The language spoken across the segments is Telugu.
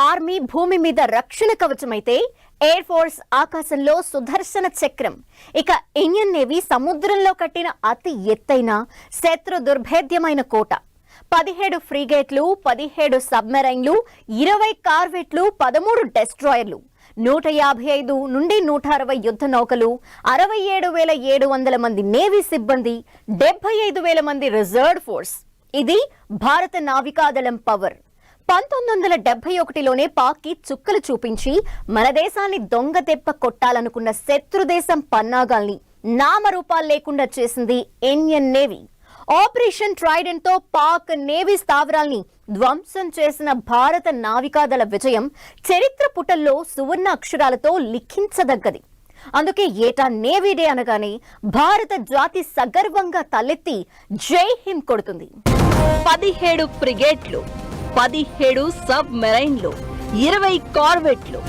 ఆర్మీ భూమి మీద రక్షణ కవచమైతే ఎయిర్ ఫోర్స్ ఆకాశంలో సుదర్శన చక్రం. ఇక ఇండియన్ నేవీ సముద్రంలో కట్టిన అతి ఎత్తైన శత్రు దుర్భేద్యమైన కోట. 17 ఫ్రీగేట్లు, 17 సబ్మెరైన్లు, 20 కార్వెట్లు, 13 డెస్ట్రాయర్లు, 155 నుండి 160 యుద్ధ నౌకలు, 67,700 మంది నేవీ సిబ్బంది, 75,000 మంది రిజర్వ్ ఫోర్స్. ఇది భారత నావికాదళం పవర్. 1971లోనే పాక్కి చుక్కలు చూపించి మన దేశాన్ని దొంగ దెబ్బ కొట్టాలనుకున్న శత్రుదేశం పన్నాగాల్ని నామరూపాలు లేకుండా చేసింది ఇండియన్ నేవీ. ఆపరేషన్ ట్రైడెంట్ తో పాక్ నేవీ స్థావరాల్ని ధ్వంసం చేసిన భారత నావికాదళ విజయం చరిత్ర పుటల్లో సువర్ణ అక్షరాలతో లిఖించదగ్గది. అందుకే ఏటా నేవీ డే అనగానే భారత జాతి సగర్వంగా తలెత్తి జై హింద్ కొడుతుంది. 17 ఫ్రిగేట్లు, 17 సబ్ మెరైన్లు, 20 కార్వెట్లు,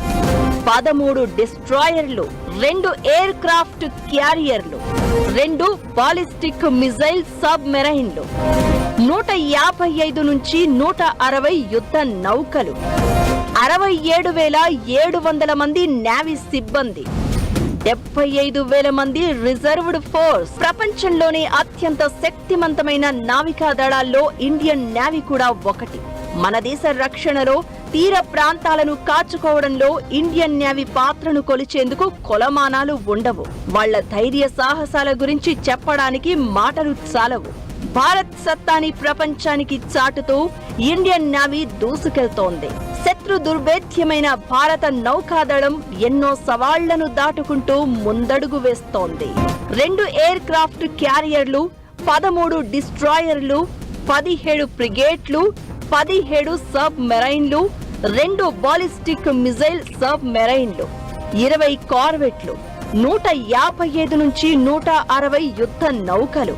13 డిస్ట్రాయర్లు, 2 ఎయిర్ క్రాఫ్ట్ క్యారియర్లు, 2 బాలిస్టిక్ మిజైల్ సబ్ మెరైన్లు, 155 నుంచి 160 యుద్ధ నౌకలు, 67,700 మంది నేవీ సిబ్బంది, 75,000 మంది రిజర్వ్డ్ ఫోర్స్. ప్రపంచంలోనే అత్యంత శక్తివంతమైన నావికా దళాల్లో ఇండియన్ నేవీ కూడా ఒకటి. మన దేశ రక్షణలో, తీర ప్రాంతాలను కాచుకోవడంలో ఇండియన్ నేవీ పాత్రను కొలిచేందుకు కొలమానాలు ఉండవు. వాళ్ల ధైర్య సాహసాల గురించి చెప్పడానికి మాటలు చాలవు. భారత్ సత్తాని ప్రపంచానికి చాటుతూ ఇండియన్ నేవీ దూసుకెళ్తోంది. శత్రు దుర్భేద్యమైన భారత నౌకాదళం ఎన్నో సవాళ్లను దాటుకుంటూ ముందడుగు వేస్తోంది. 2 ఎయిర్ క్రాఫ్ట్ క్యారియర్లు, 13 డిస్ట్రాయర్లు, 17 ఫ్రిగేట్లు, 17 సబ్ మెరైన్లు, 2 బాలిస్టిక్ మిజైల్ సబ్ మెరైన్లు, 20 కార్వెట్లు, 155 నుంచి 160 యుద్ధ నౌకలు,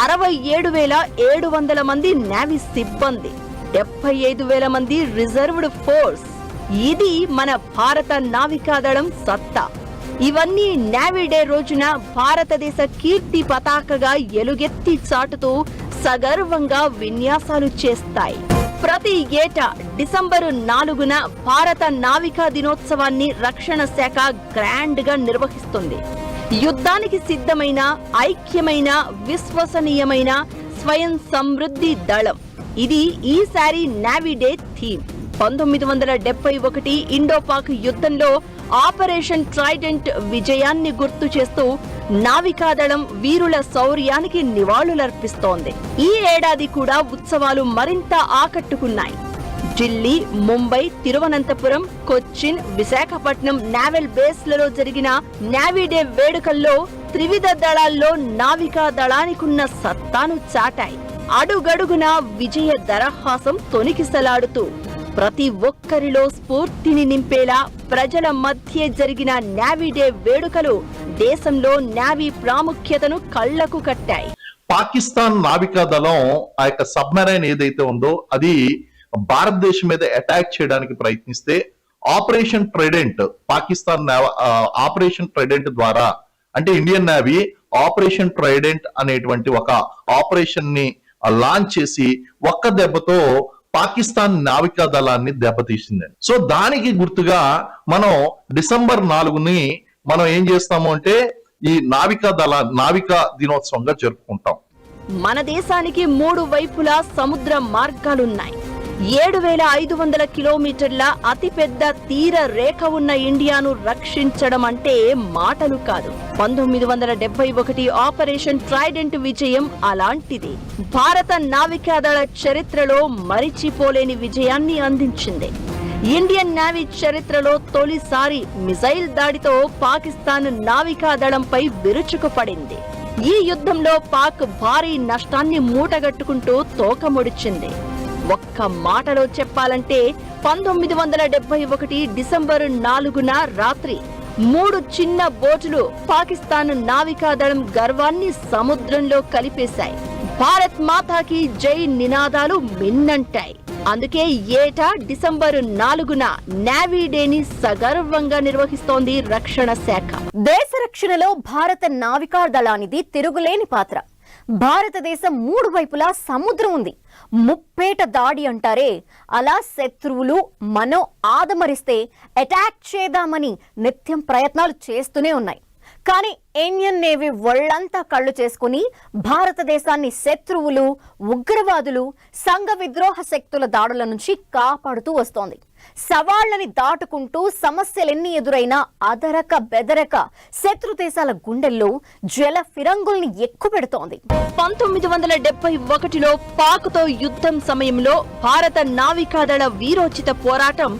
67,700 మంది నేవీ సిబ్బంది, 75,000 మంది రిజర్వ్డ్ ఫోర్స్. ఇది మన భారత నావికాదళం సత్తా. ఇవన్నీ నేవీ డే రోజున భారతదేశ కీర్తి పతాకగా ఎలుగెత్తి చాటుతూ సగర్వంగా విన్యాసాలు చేస్తాయి. ప్రతి ఏటా డిసెంబరు 4న భారత నావికా దినోత్సవాన్ని రక్షణ శాఖ గ్రాండ్ గా నిర్వహిస్తుంది. యుద్ధానికి సిద్ధమైన, ఐక్యమైన, విశ్వసనీయమైన స్వయం సమృద్ధి దళం. ఇది ఈసారి నేవీ డే థీమ్. 1971 ఇండోపాక్ యుద్ధంలో ఆపరేషన్ ట్రైడెంట్ విజయాన్ని గుర్తు చేస్తూ నావికాదళం వీరుల శౌర్యానికి నివాళులర్పిస్తోంది. ఈ ఏడాది కూడా ఉత్సవాలు మరింత ఆకట్టుకున్నాయి. ఢిల్లీ, ముంబై, తిరువనంతపురం, కొచ్చిన్, విశాఖపట్నం నేవల్ బేస్లలో జరిగిన నేవీ డే వేడుకల్లో త్రివిధ దళాల్లో నావికా దళానికున్న సత్తాను చాటాయి. అడుగడుగున విజయ దరహాసం తొణికిసలాడుతూ ప్రతి ఒక్కరిలో స్ఫూర్తిని నింపేలా ప్రజల మధ్య జరిగిన నేవీ డే వేడుకలు దేశంలో నేవీ ప్రాముఖ్యతను కళ్లకు కట్టాయి. పాకిస్తాన్ నావికా దళం ఆ యొక్క సబ్మెరైన్ ఏదైతే ఉందో అది భారతదేశం మీద అటాక్ చేయడానికి ప్రయత్నిస్తే operation Trident, Pakistan operation Trident ద్వారా, అంటే ఇండియన్ నేవీ ఆపరేషన్ ట్రైడెంట్ అనేటువంటి ఒక ఆపరేషన్ ని లాంచ్ చేసి ఒక్క దెబ్బతో పాకిస్తాన్ నావికా దళాన్ని దెబ్బతీసింది. సో దానికి గుర్తుగా మనం డిసెంబర్ 4ని మనం ఏం చేస్తాము అంటే ఈ నావికా దినోత్సవంగా జరుపుకుంటాం. మన దేశానికి 3 వైపులా సముద్ర మార్గాలున్నాయి. 7,500 కిలోమీటర్ల అతిపెద్ద తీర రేఖ ఉన్న ఇండియాను రక్షించడం అంటే మాటలు కాదు. 1971 ఆపరేషన్ ట్రైడెంట్ విజయం అలాంటిది. భారత నావికాదళ చరిత్రలో మరిచిపోలేని విజయాన్ని అందించింది. ఇండియన్ నేవీ చరిత్రలో తొలిసారి మిసైల్ దాడితో పాకిస్తాన్ నావికాదళంపై విరుచుకుపడింది. ఈ యుద్ధంలో పాక్ భారీ నష్టాన్ని మూటగట్టుకుంటూ తోకముడిచింది. ఒక్క మాటలో చెప్పాలంటే 1971 డిసెంబరు 4న రాత్రి 3 చిన్న బోటులు పాకిస్తాన్ నావికాదళం గర్వాన్ని సముద్రంలో కలిపేశాయి. భారత్ మాతాకి జై నినాదాలు మిన్నంటాయి. అందుకే ఏటా డిసెంబరు 4న నేవీ డేని సగర్వంగా నిర్వహిస్తోంది రక్షణ శాఖ. దేశ రక్షణలో భారత నావికా దళానిది తిరుగులేని పాత్ర. భారతదేశం 3 వైపులా సముద్రం ఉంది. ముప్పేట దాడి అంటారే, అలా శత్రువులు మనం ఆదమరిస్తే అటాక్ చేద్దామని నిత్యం ప్రయత్నాలు చేస్తూనే ఉన్నాయి. కానీ ఇండియన్ నేవీ ఒళ్లంతా కళ్ళు చేసుకుని భారతదేశాన్ని శత్రువులు, ఉగ్రవాదులు, సంఘ విద్రోహ శక్తుల దాడుల నుంచి కాపాడుతూ వస్తోంది. సవాళ్లని దాటుకుంటూ సమస్యలెన్ని ఎదురైనా అదరక బెదరక శత్రు దేశాల గుండెల్లో జల ఫిరంగుల్ని ఎక్కుపెడుతోంది. 1971లో పాక్తో యుద్ధం సమయంలో భారత నావికాదళ వీరోచిత పోరాటం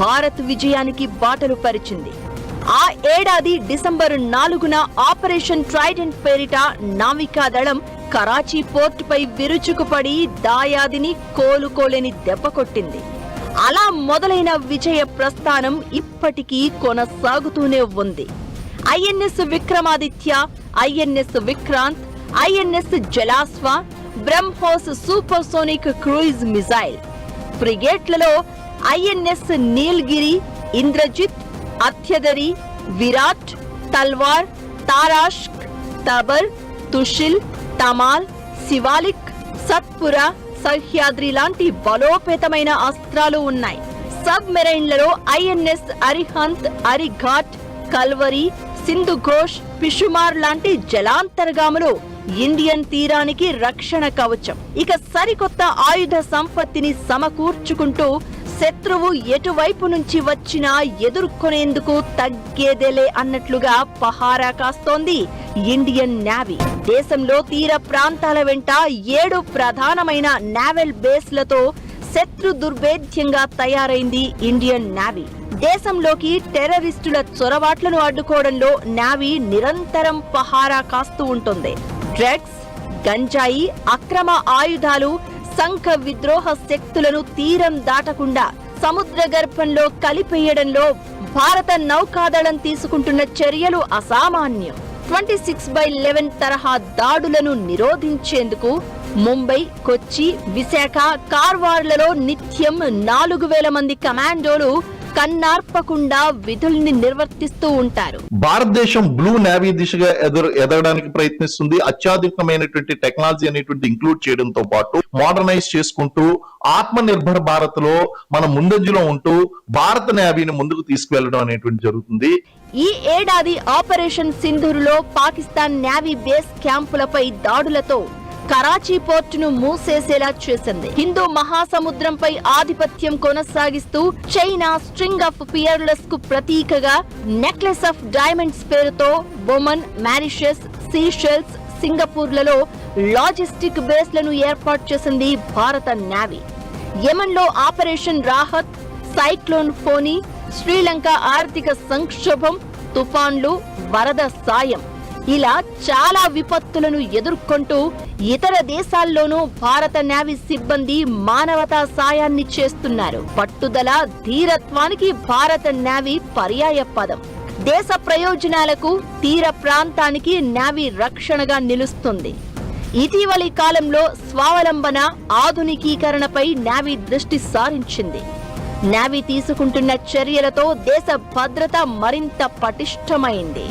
భారత్ విజయానికి బాటలు పరిచింది. ఆ ఏడాది డిసెంబర్ 4న ఆపరేషన్ ట్రైడెంట్ పేరిట నావికాదళం కరాచీ పోర్టుపై విరుచుకుపడి దాయాదిని కోలుకోలేని దెబ్బ కొట్టింది. అలా మొదలైన విజయ ప్రస్థానం ఇప్పటికీ కొనసాగుతూనే ఉంది. INS Vikramaditya, INS Vikrant, INS Jalashwa, BrahMos supersonic cruise missile, ఫ్రిగేట్లలో ఐఎన్ఎస్ నీల్గిరి, ఇంద్రజిత్, అత్యదరి, విరాట్, తల్వార్, తారాష్క్, తబర్, తుషిల్, తమాల్, శివాలిక్, సత్పుర, సహ్యాద్రి లాంటి బలోపేతమైన అస్త్రాలు ఉన్నాయి. సబ్ మెరైన్లలో ఐఎన్ఎస్ అరిహంత్, అరిఘాట్, కల్వరి, సింధు ఘోష్, పిషుమార్ లాంటి జలాంతర్గాములు ఇండియన్ తీరానికి రక్షణ కవచం. ఇక సరికొత్త ఆయుధ సంపత్తిని సమకూర్చుకుంటూ శత్రువు ఎటువైపు నుంచి వచ్చినా ఎదుర్కొనేందుకు తగ్గేదేలే అన్నట్లుగా పహారా కాస్తోంది ఇండియన్ నేవీ. దేశంలో తీర ప్రాంతాల వెంట 7 ప్రధానమైన నేవల్ బేస్లతో శత్రు దుర్భేద్యంగా తయారైంది ఇండియన్ నేవీ. దేశంలోకి టెర్రరిస్టుల చొరబాట్లను అడ్డుకోవడంలో నేవీ నిరంతరం పహారా కాస్తూ ఉంటుంది. డ్రగ్స్, గంజాయి, అక్రమ ఆయుధాలు, సంఘ విద్రోహ శక్తులను తీరం దాటకుండా సముద్ర గర్భంలో కలిపేయడంలో భారత నౌకాదళం తీసుకుంటున్న చర్యలు అసామాన్యం. 26/11 తరహా దాడులను నిరోధించేందుకు ముంబై, కొచ్చి, విశాఖ, కార్వార్లలో నిత్యం 4000 మంది కమాండోలు కన్నార్పకుండా విధుల్ని నిర్వర్తిస్తూ ఉంటారు. భారతదేశం బ్లూ నేవీ దిశగా ఎదగడానికి ప్రయత్నిస్తుంది. అత్యాధునికమైనటువంటి టెక్నాలజీ అనేటువంటి ఇంక్లూడ్ చేయడంతో పాటు మోడర్నైజ్ చేసుకుంటూ ఆత్మ నిర్భర్ భారత్ లో మనం ముందంజలో ఉంటూ భారత నేవీని ముందుకు తీసుకువెళ్ళడం అనేటువంటి జరుగుతుంది. ఈ ఏడాది ఆపరేషన్ సింధూరులో పాకిస్తాన్ నేవీ బేస్ క్యాంపులపై దాడులతో కరాచీ పోర్టును మూసేసేలా చేసింది. హిందూ మహాసముద్రంపై ఆధిపత్యం కొనసాగిస్తూ చైనా స్ట్రింగ్ ఆఫ్ పియర్లెస్ కు ప్రతీకగా నెక్లెస్ ఆఫ్ డైమండ్స్ పేరుతో ఒమన్, మారిషస్, సీషెల్స్, సింగపూర్లలో లాజిస్టిక్ బేస్లను ఏర్పాటు చేసింది భారత నేవీ. యెమెన్లో ఆపరేషన్ రాహత్, సైక్లోన్ ఫోని, శ్రీలంక ఆర్థిక సంక్షోభం, తుఫాన్లు, వరద సాయం ఇలా చాలా విపత్తులను ఎదుర్కొంటూ ఇతర దేశాల్లోనూ భారత నేవీ సిబ్బంది మానవతా సాయాన్ని చేస్తున్నారు. పట్టుదల, ధీరత్వానికి భారత నేవీ పర్యాయ పదం. దేశ ప్రయోజనాలకు, తీర ప్రాంతానికి నేవీ రక్షణగా నిలుస్తుంది. ఇటీవలి కాలంలో స్వావలంబన, ఆధునికీకరణపై నేవీ దృష్టి సారించింది. నేవీ తీసుకుంటున్న చర్యలతో దేశ భద్రత మరింత పటిష్టమైంది.